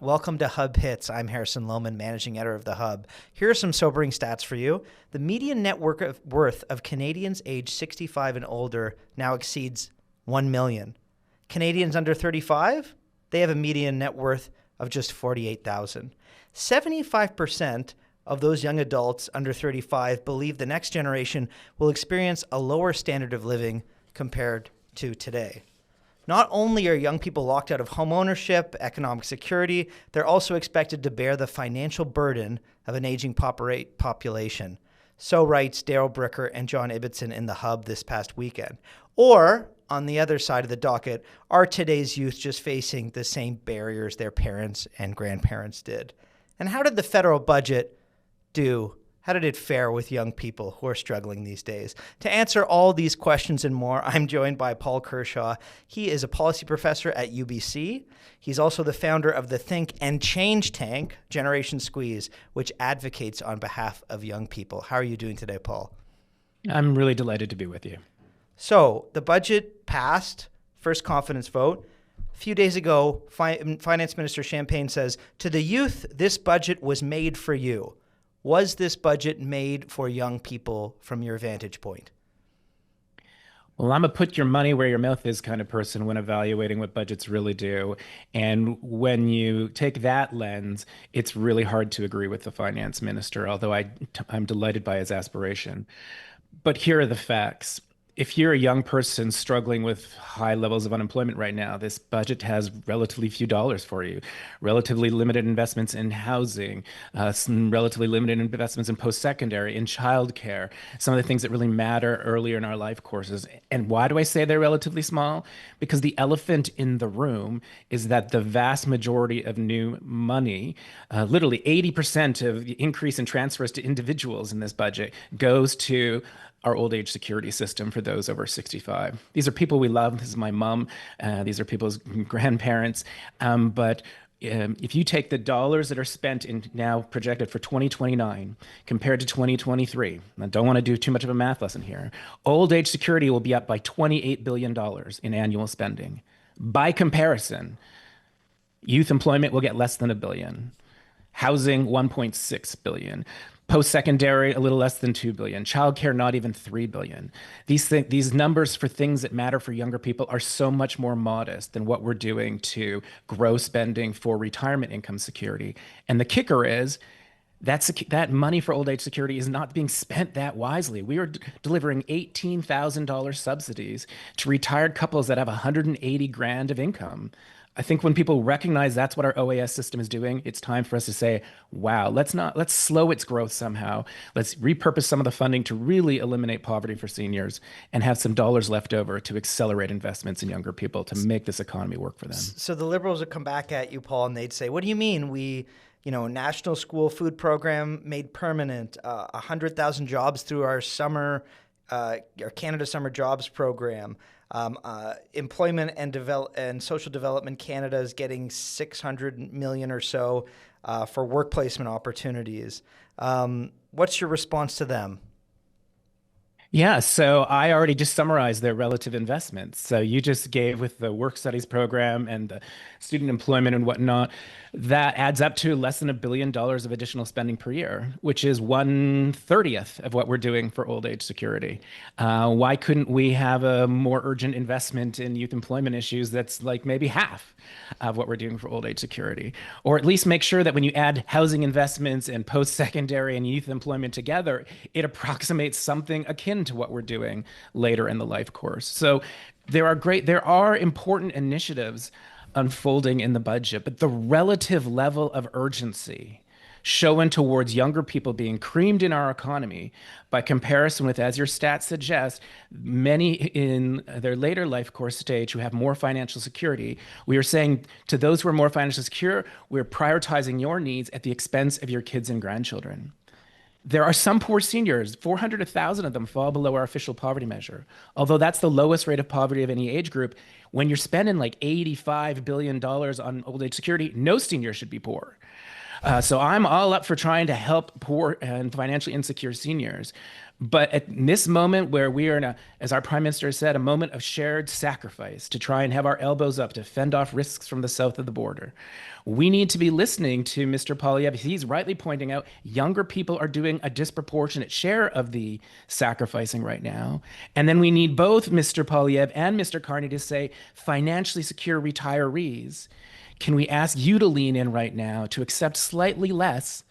Welcome to Hub Hits. I'm Harrison Lowman, managing editor of The Hub. Here are some sobering stats for you. The median net worth of Canadians aged 65 and older now exceeds $1 million. Canadians under 35, they have a median net worth of just $48,000. 75% of those young adults under 35 believe the next generation will experience a lower standard of living compared to today. Not only are young people locked out of home ownership, economic security, they're also expected to bear the financial burden of an aging population. So writes Daryl Bricker and John Ibbotson in The Hub this past weekend. Or, on the other side of the docket, are today's youth just facing the same barriers their parents and grandparents did? And how did the federal budget do? How did it fare with young people who are struggling these days? To answer all these questions and more, I'm joined by Paul Kershaw. He is a policy professor at UBC. He's also the founder of the Think and Change tank, Generation Squeeze, which advocates on behalf of young people. How are you doing today, Paul? I'm really delighted to be with you. So the budget passed, first confidence vote. A few days ago, Finance Minister Champagne says, to the youth, this budget was made for you. Was this budget made for young people from your vantage point? Well, I'm a put your money where your mouth is kind of person when evaluating what budgets really do. And when you take that lens, it's really hard to agree with the finance minister, although I'm delighted by his aspiration. But here are the facts. If you're a young person struggling with high levels of unemployment right now, this budget has relatively few dollars for you, relatively limited investments in housing, some relatively limited investments in post-secondary, in childcare, some of the things that really matter earlier in our life courses. And why do I say they're relatively small? Because the elephant in the room is that the vast majority of new money, literally 80% of the increase in transfers to individuals in this budget goes to our old age security system for those over 65. These are people we love. This is my mom. These are people's grandparents. But if you take the dollars that are spent in now projected for 2029 compared to 2023, I don't want to do too much of a math lesson here. Old age security will be up by $28 billion in annual spending. By comparison, youth employment will get less than $1 billion. Housing, $1.6 billion. Post-secondary, a little less than $2 billion. Childcare, not even $3 billion. These numbers for things that matter for younger people are so much more modest than what we're doing to grow spending for retirement income security. And the kicker is that money for old age security is not being spent that wisely. We are delivering $18,000 subsidies to retired couples that have 180 grand of income. I think when people recognize that's what our OAS system is doing, it's time for us to say, wow, let's slow its growth somehow. Let's repurpose some of the funding to really eliminate poverty for seniors and have some dollars left over to accelerate investments in younger people to make this economy work for them. So the Liberals would come back at you, Paul, and they'd say, what do you mean? National School Food Program made permanent, 100,000 jobs through our Canada Summer Jobs Program. Employment and Social Development Canada is getting $600 million or so for work placement opportunities. What's your response to them? Yeah, so I already just summarized their relative investments. So you just gave with the work studies program and the student employment and whatnot, that adds up to less than $1 billion of additional spending per year, which is 1/30th of what we're doing for old age security. Why couldn't we have a more urgent investment in youth employment issues that's like maybe half of what we're doing for old age security? Or at least make sure that when you add housing investments and post-secondary and youth employment together, it approximates something akin to what we're doing later in the life course. So there are important initiatives unfolding in the budget, but the relative level of urgency shown towards younger people being creamed in our economy by comparison with, as your stats suggest, many in their later life course stage who have more financial security. We are saying to those who are more financially secure, we're prioritizing your needs at the expense of your kids and grandchildren. There are some poor seniors, 400 to 1,000 of them fall below our official poverty measure. Although that's the lowest rate of poverty of any age group, when you're spending like $85 billion on old age security, no senior should be poor. So I'm all up for trying to help poor and financially insecure seniors. But at this moment where we are in a, as our prime minister said, a moment of shared sacrifice to try and have our elbows up to fend off risks from the south of the border, we need to be listening to Mr. Poilievre. He's rightly pointing out younger people are doing a disproportionate share of the sacrificing right now. And then we need both Mr. Poilievre and Mr. Carney to say financially secure retirees. Can we ask you to lean in right now to accept slightly less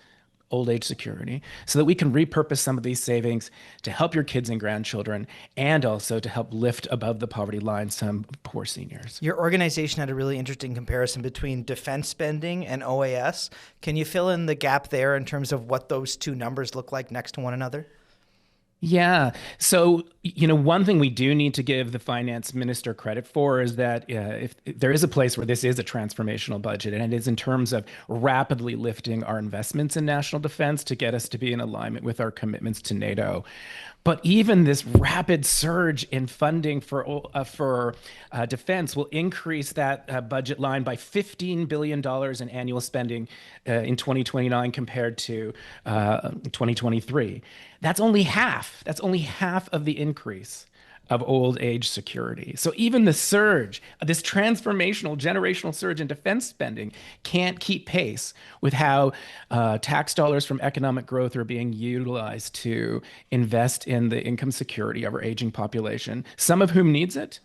old age security so that we can repurpose some of these savings to help your kids and grandchildren and also to help lift above the poverty line some poor seniors? Your organization had a really interesting comparison between defense spending and OAS. Can you fill in the gap there in terms of what those two numbers look like next to one another? Yeah. So, one thing we do need to give the finance minister credit for is that if there is a place where this is a transformational budget, and it is in terms of rapidly lifting our investments in national defense to get us to be in alignment with our commitments to NATO. But even this rapid surge in funding for defense will increase that budget line by $15 billion in annual spending in 2029 compared to 2023. That's only half. That's only half of the increase of old age security. So even the surge, this transformational generational surge in defense spending can't keep pace with how tax dollars from economic growth are being utilized to invest in the income security of our aging population, some of whom needs it,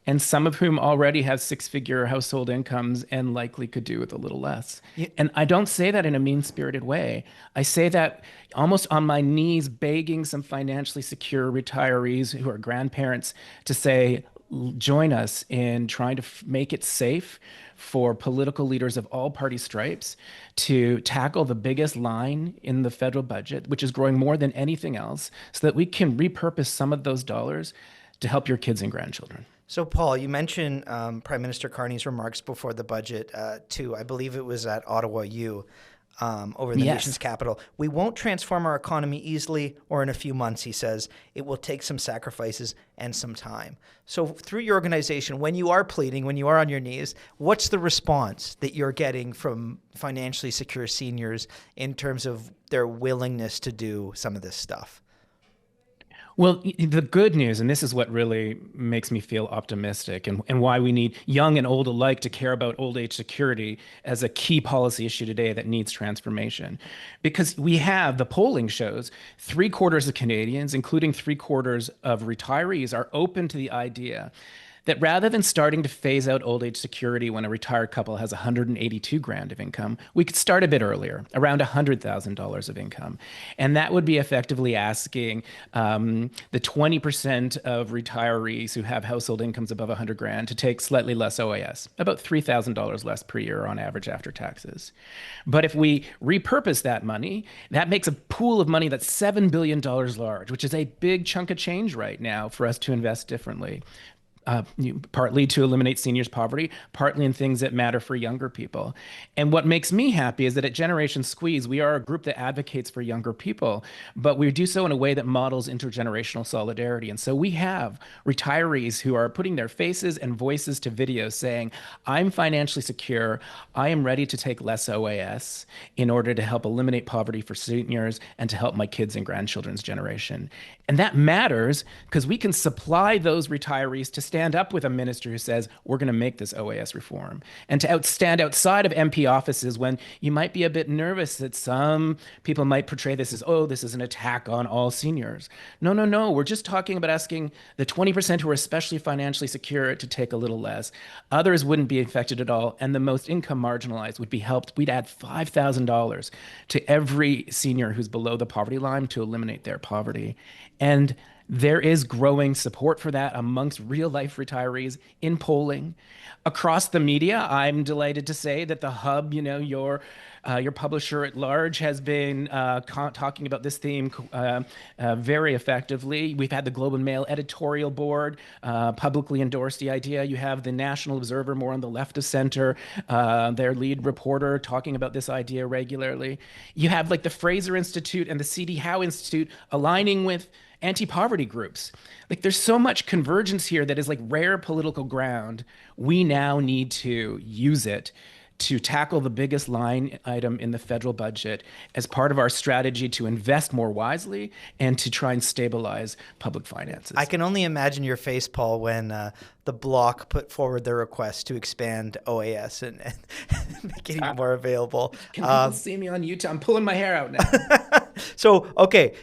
and some of whom already have six-figure household incomes and likely could do with a little less. Yeah. And I don't say that in a mean-spirited way. I say that almost on my knees, begging some financially secure retirees who are grandparents to say, join us in trying to make it safe for political leaders of all party stripes to tackle the biggest line in the federal budget, which is growing more than anything else, so that we can repurpose some of those dollars to help your kids and grandchildren. So, Paul, you mentioned Prime Minister Carney's remarks before the budget too. I believe it was at Ottawa U over the nation's capital. We won't transform our economy easily or in a few months, he says. It will take some sacrifices and some time. So through your organization, when you are pleading, when you are on your knees, what's the response that you're getting from financially secure seniors in terms of their willingness to do some of this stuff? Well, the good news, and this is what really makes me feel optimistic and why we need young and old alike to care about old age security as a key policy issue today that needs transformation. Because the polling shows 3/4 of Canadians, including 3/4 of retirees, are open to the idea that rather than starting to phase out old age security when a retired couple has 182 grand of income, we could start a bit earlier, around $100,000 of income. And that would be effectively asking the 20% of retirees who have household incomes above 100 grand to take slightly less OAS, about $3,000 less per year on average after taxes. But if we repurpose that money, that makes a pool of money that's $7 billion large, which is a big chunk of change right now for us to invest differently. Partly to eliminate seniors' poverty, partly in things that matter for younger people. And what makes me happy is that at Generation Squeeze, we are a group that advocates for younger people, but we do so in a way that models intergenerational solidarity. And so we have retirees who are putting their faces and voices to videos saying, I'm financially secure, I am ready to take less OAS in order to help eliminate poverty for seniors and to help my kids and grandchildren's generation. And that matters because we can supply those retirees to stand up with a minister who says, we're going to make this OAS reform, and to stand outside of MP offices when you might be a bit nervous that some people might portray this as, oh, this is an attack on all seniors. No, no, no. We're just talking about asking the 20% who are especially financially secure to take a little less. Others wouldn't be affected at all, and the most income marginalized would be helped. We'd add $5,000 to every senior who's below the poverty line to eliminate their poverty. And there is growing support for that amongst real life retirees in polling. Across the media, I'm delighted to say that the Hub, your publisher at large, has been talking about this theme very effectively. We've had the Globe and Mail editorial board publicly endorse the idea. You have the National Observer, more on the left of center, their lead reporter talking about this idea regularly. You have like the Fraser Institute and the C.D. Howe Institute aligning with anti-poverty groups. Like there's so much convergence here that is like rare political ground. We now need to use it to tackle the biggest line item in the federal budget as part of our strategy to invest more wisely and to try and stabilize public I finances. can only imagine your face, Paul, when the Bloc put forward their request to expand OAS and make it even more available. Can people see me on YouTube? I'm pulling my hair out now. So, okay,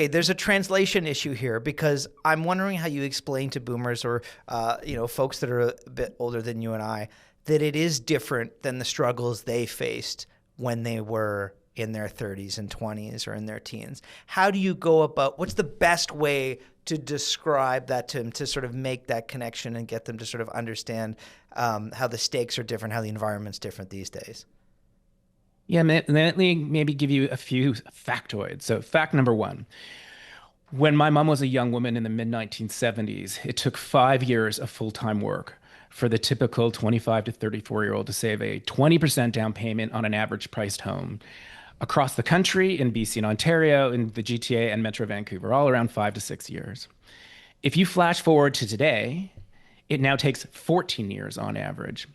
there's a translation issue here because I'm wondering how you explain to boomers or folks that are a bit older than you and I that it is different than the struggles they faced when they were in their 30s and 20s or in their teens. How do you go about, what's the best way to describe that to them, to sort of make that connection and get them to sort of understand how the stakes are different, how the environment's different these days? Yeah, let me maybe give you a few factoids. So, fact number one, when my mom was a young woman in the mid 1970s, it took 5 years of full-time work for the typical 25 to 34-year-old to save a 20% down payment on an average priced home. Across the country, in BC and Ontario, in the GTA and Metro Vancouver, all around 5 to 6 years. If you flash forward to today, it now takes 14 years on average.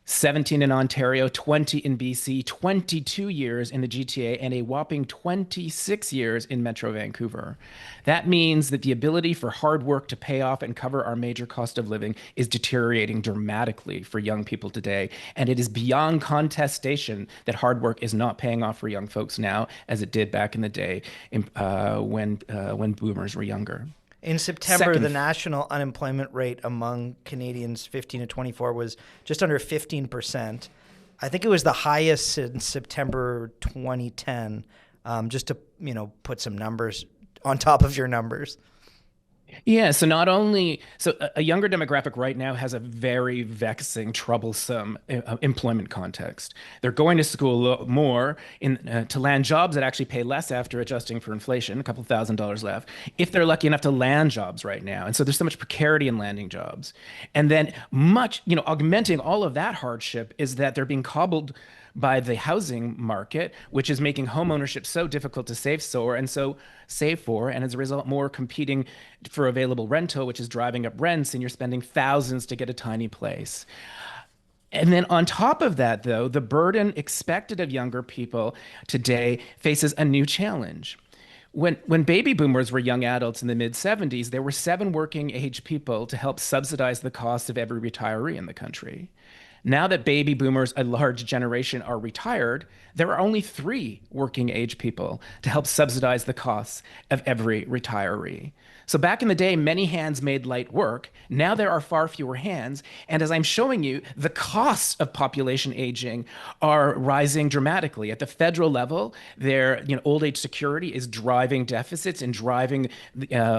17 in Ontario, 20 in BC, 22 years in the GTA, and a whopping 26 years in Metro Vancouver. That means that the ability for hard work to pay off and cover our major cost of living is deteriorating dramatically for young people today. And it is beyond contestation that hard work is not paying off for young folks now, as it did back in the day when boomers were younger. In September, the Second, national unemployment rate among Canadians 15 to 24 was just under 15%. I think it was the highest since September 2010. Just to put some numbers on top of your numbers. yeah, so not only so a younger demographic right now has a very vexing, troublesome employment context. They're going to school more to land jobs that actually pay less after adjusting for inflation, a couple $1,000s left, if they're lucky enough to land jobs right now. And so there's so much precarity in landing jobs. And then augmenting all of that hardship is that they're being cobbled by the housing market, which is making home ownership so difficult to save for, and as a result, more competing for available rental, which is driving up rents, and you're spending thousands to get a tiny place. And then on top of that, though, the burden expected of younger people today faces a new challenge. When baby boomers were young adults in the mid 70s, there were 7 working age people to help subsidize the cost of every retiree in the country. Now that baby boomers, a large generation, are retired, there are only 3 working age people to help subsidize the costs of every retiree. So back in the day, many hands made light work. Now there are far fewer hands. And as I'm showing you, the costs of population aging are rising dramatically. At the federal level, old age security is driving deficits and driving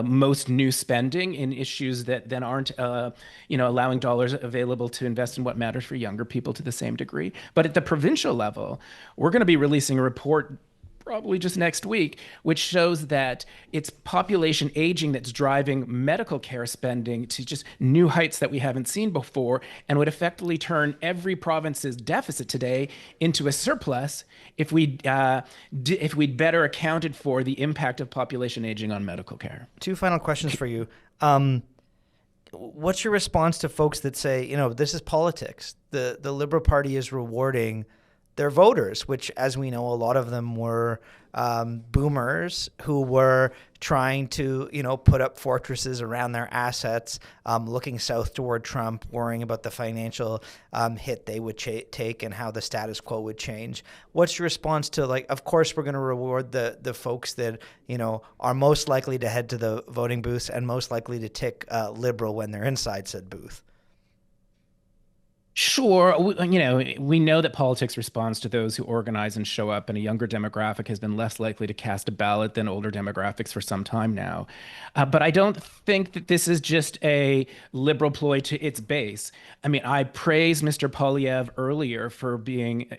most new spending in issues that then aren't allowing dollars available to invest in what matters for younger people to the same degree. But at the provincial level, we're going to be releasing a report probably just next week, which shows that it's population aging that's driving medical care spending to just new heights that we haven't seen before, and would effectively turn every province's deficit today into a surplus if we'd better accounted for the impact of population aging on medical care. 2 final questions for you. What's your response to folks that say, this is politics? The Liberal Party is rewarding their voters, which, as we know, a lot of them were boomers who were trying to, put up fortresses around their assets, looking south toward Trump, worrying about the financial hit they would take and how the status quo would change. What's your response to, of course, we're going to reward the folks that, are most likely to head to the voting booths and most likely to tick liberal when they're inside said booth? Sure, we know that politics responds to those who organize and show up, and a younger demographic has been less likely to cast a ballot than older demographics for some time now. But I don't think that this is just a liberal ploy to its base. I mean, I praised Mr. Polyev earlier for being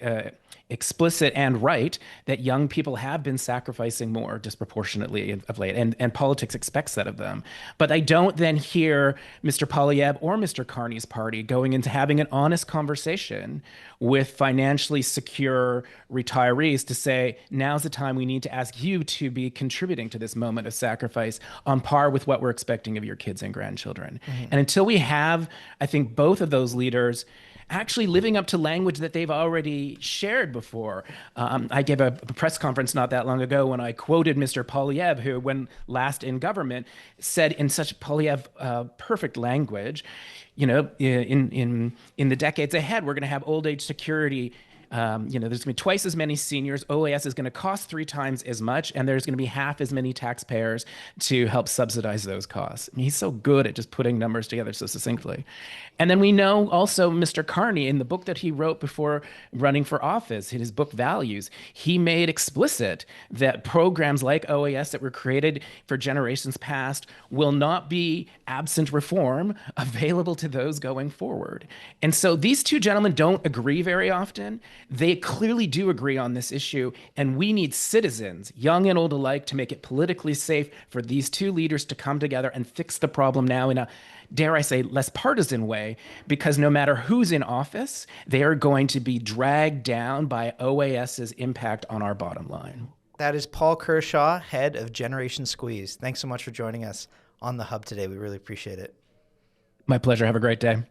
explicit and right that young people have been sacrificing more disproportionately of late, and politics expects that of them. But I don't then hear Mr. Polyev or Mr. Carney's party going into having an honest conversation with financially secure retirees to say, now's the time we need to ask you to be contributing to this moment of sacrifice on par with what we're expecting of your kids and grandchildren. Mm-hmm. And until we have, I think, both of those leaders actually living up to language that they've already shared before. I gave a press conference not that long ago when I quoted Mr. Polyev, who, when last in government, said in such Polyev perfect language, in the decades ahead, we're going to have old age security. There's going to be twice as many seniors. OAS is going to cost 3 times as much, and there's going to be half as many taxpayers to help subsidize those costs. I mean, he's so good at just putting numbers together so succinctly. And then we know also Mr. Carney, in the book that he wrote before running for office, in his book Values, he made explicit that programs like OAS that were created for generations past will not be, absent reform, available to those going forward. And so these two gentlemen don't agree very often. They clearly do agree on this issue, and we need citizens, young and old alike, to make it politically safe for these two leaders to come together and fix the problem now in a, dare I say, less partisan way, because no matter who's in office, they are going to be dragged down by OAS's impact on our bottom line. That is Paul Kershaw, head of Generation Squeeze. Thanks so much for joining us on the Hub today. We really appreciate it. My pleasure. Have a great day.